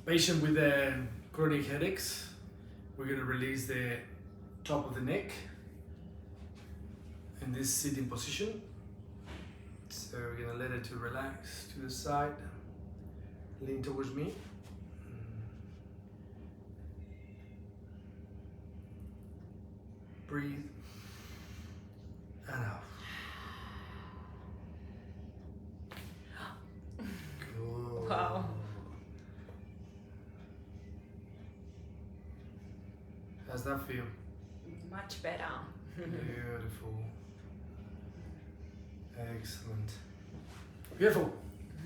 Patient with chronic headaches, we're going to release the top of the neck in this sitting position. So we're going to let it to relax to the side, lean towards me. Breathe and out. Good. Wow. How's that feel? Much better. Beautiful. Excellent. Beautiful.